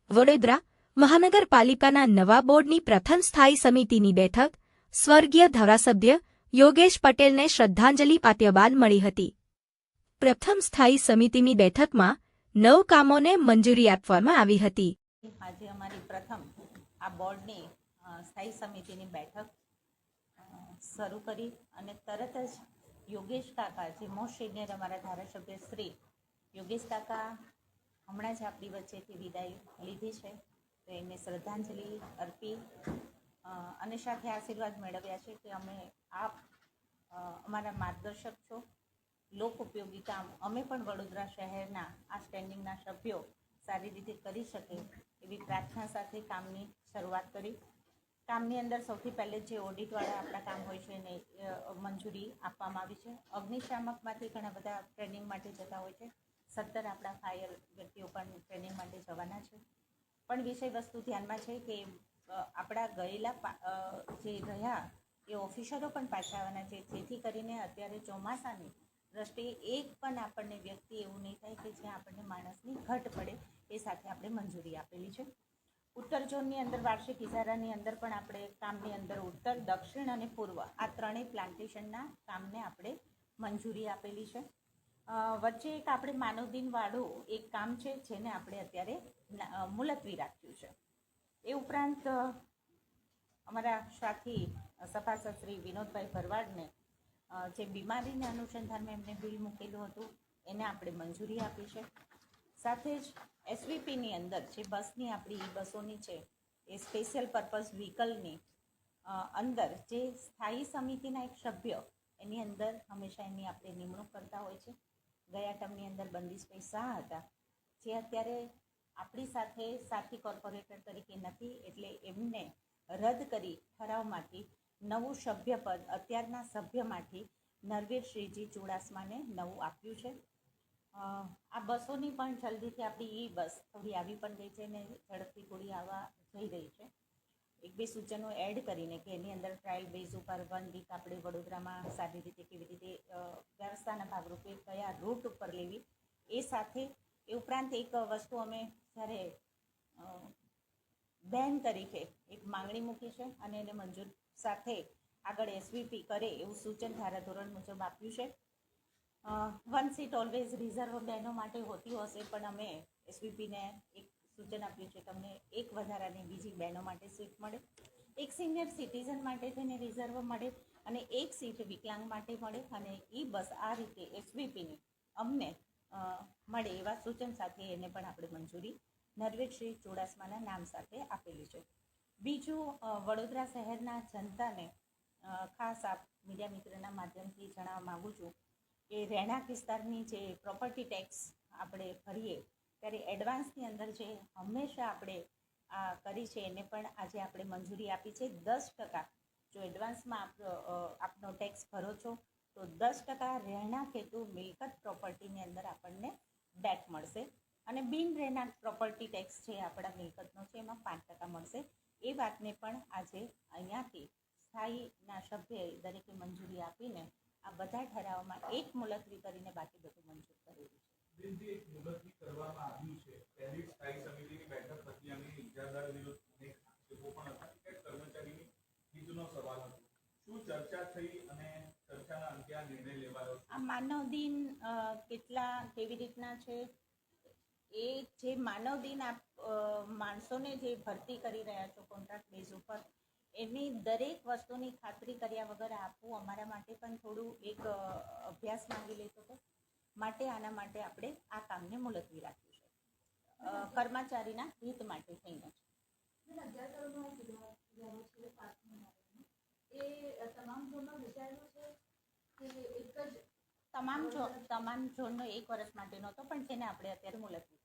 વડોદરા મહાનગરપાલિકાના નવા બોર્ડની પ્રથમ સ્થાયી સમિતિની બેઠક સ્વર્ગીય ધારાસભ્ય યોગેશ પટેલને શ્રદ્ધાંજલિ આપ્યા બાદ મળી હતી. પ્રથમ સ્થાયી સમિતિની બેઠકમાં 9 કામોને મંજૂરી આપવામાં આવી હતી. આજે અમારી પ્રથમ આ બોર્ડની સ્થાયી સમિતિની બેઠક શરૂ કરી અને તરત જ યોગેશ કાકા, જે મોસ્ટ સિનિયર અમારા ધારાસભ્ય શ્રી યોગેશ કાકા હમણાં જ આપણી વચ્ચેથી વિદાય લીધી છે, તો એમને શ્રદ્ધાંજલિ અર્પી અને સાથે આશીર્વાદ મેળવ્યા છે કે અમે આપ અમારા માર્ગદર્શક છો, લોક ઉપયોગી કામ અમે પણ વડોદરા શહેરના આ સ્ટેન્ડિંગના સભ્યો સારી રીતે કરી શકે એવી પ્રાર્થના સાથે કામની શરૂઆત કરી. કામની અંદર સૌથી પહેલે જે ઓડિટવાળા આપણા કામ હોય છે એને મંજૂરી આપવામાં આવી છે. અગ્નિશામકમાંથી ઘણા બધા ટ્રેનિંગ માટે જતા હોય છે. 17 આપણા ફાયર વ્યક્તિઓ પણ ટ્રેનિંગ માટે જવાના છે. પણ વિષય વસ્તુ ધ્યાનમાં છે કે આપણા ગયેલા જે રહ્યા એ ઓફિસરો પણ પાછા આવવાના છે, જેથી કરીને અત્યારે ચોમાસાની દ્રષ્ટિએ એક પણ આપણને વ્યક્તિ એવું નહીં થાય કે જ્યાં આપણને માણસની ઘટ પડે, એ સાથે આપણે મંજૂરી આપેલી છે. ઉત્તર ઝોનની અંદર વાર્ષિક ઇજારાની અંદર પણ આપણે કામની અંદર ઉત્તર, દક્ષિણ અને પૂર્વ આ ત્રણેય પ્લાન્ટેશનના કામને આપણે મંજૂરી આપેલી છે. વચ્ચે એક આપણે માનવદિનવાળું એક કામ છે જેને આપણે અત્યારે મુલતવી રાખ્યું છે. એ ઉપરાંત અમારા સાથી સભાસદ શ્રી વિનોદભાઈ ભરવાડને જે બીમારીને અનુસંધાનમાં એમને બિલ મૂકેલું હતું એને આપણે મંજૂરી આપી છે. સાથે જ એસવીપીની અંદર જે બસની આપણી બસોની છે એ સ્પેશિયલ પર્પઝ વ્હીકલની અંદર જે સ્થાયી સમિતિના એક સભ્ય એની અંદર હંમેશા એની આપણે નિમણૂક કરતા હોય છે. ગયા ટર્મની અંદર બંદીશભાઈ શાહ હતા, જે અત્યારે આપણી સાથે સાથી કોર્પોરેટર તરીકે નથી, એટલે એમને રદ કરી ઠરાવમાંથી નવું સભ્યપદ અત્યારના સભ્યમાંથી નરવીર શ્રીજી ચુડાસમાને નવું આપ્યું છે. આ બસોની પણ જલ્દીથી આપણી ઈ બસ થોડી આવી પણ ગઈ છે ને ઝડપથી થોડી આવવા જઈ રહી છે. 1-2 સૂચનો એડ કરીને કે એની અંદર ટ્રાયલ બેઝ ઉપર 1 વીક આપણે વડોદરામાં સારી રીતે કેવી રીતે વ્યવસ્થાના ભાગરૂપે કયા રૂટ ઉપર લેવી, એ સાથે એ ઉપરાંત એક વસ્તુ અમે જ્યારે બેન તરીકે એક માંગણી મૂકી છે અને એને મંજૂર સાથે આગળ એસવીપી કરે એવું સૂચન ધારાધોરણ મુજબ આપ્યું છે. 1 સીટ ઓલવેઝ રિઝર્વ બહેનો માટે હોતી હશે, પણ અમે એસવીપીને એક સૂચન આપ્યું છે કે અમને એક વધારાની બીજી બહેનો માટે સીટ મળે, એક સિનિયર સિટીઝન માટે થઈને રિઝર્વ મળે અને એક સીટ વિકલાંગ માટે મળે, અને એ બસ આ રીતે એસવીપીની અમને મળે એવા સૂચન સાથે એને પણ આપણે મંજૂરી નરવીર શ્રી ચુડાસમાના નામ સાથે આપેલી છે. બીજું, વડોદરા શહેરના જનતાને ખાસ આપ મીડિયા મિત્રના માધ્યમથી જણાવવા માગું છું કે રહેણાંક વિસ્તારની જે પ્રોપર્ટી ટેક્સ આપણે ભરીએ ત્યારે એડવાન્સની અંદર જે હંમેશા આપણે આ કરી છે એને પણ આજે આપણે મંજૂરી આપી છે. 10% જો એડવાન્સમાં આપનો ટેક્સ ભરો છો તો 10% રહેણાંક હેતુ મિલકત પ્રોપર્ટીની અંદર આપણને બેક મળશે, અને બિન રહેણાંક પ્રોપર્ટી ટેક્સ જે આપણા મિલકતનો છે એમાં 5% મળશે. એ વાતને પણ આજે અહીંયાથી સ્થાયીના સભ્યએ દરેકે મંજૂરી આપીને આ બધા ઠરાવમાં એક મુલતવી કરીને બાકી બધું મંજૂર કરેલું છે. એક મુલતવી કરવામાં આવ્યું છે, પહેલી સ્થાયી સમિતિની બેઠક પછી અને ઇજાદાર વિરુદ્ધ અનેક આક્ષેપો પણ હતા કે કર્મચારીની હિતનો સવાલ હતો. શું ચર્ચા થઈ અને ચર્ચાના અંતે આ નિર્ણય લેવાયો? આ માનવ દિન કેવી રીતના છે, એ જે માનવ દિન માણસોને જે ભરતી કરી રહ્યા છો કોન્ટ્રાક્ટ બેઝ ઉપર, એની દરેક વસ્તુની ખાતરી કર્યા વગર આપવું અમારા માટે પણ થોડું એક અભ્યાસ માંગી લેતો હતો, માટે આના માટે આપણે આ કામને મુલતવી રાખ્યું છે, કર્મચારીના હિત માટે થઈને તમામ ઝોનનો 1 વર્ષ માટેનો હતો, પણ જેને આપણે અત્યારે મુલતવી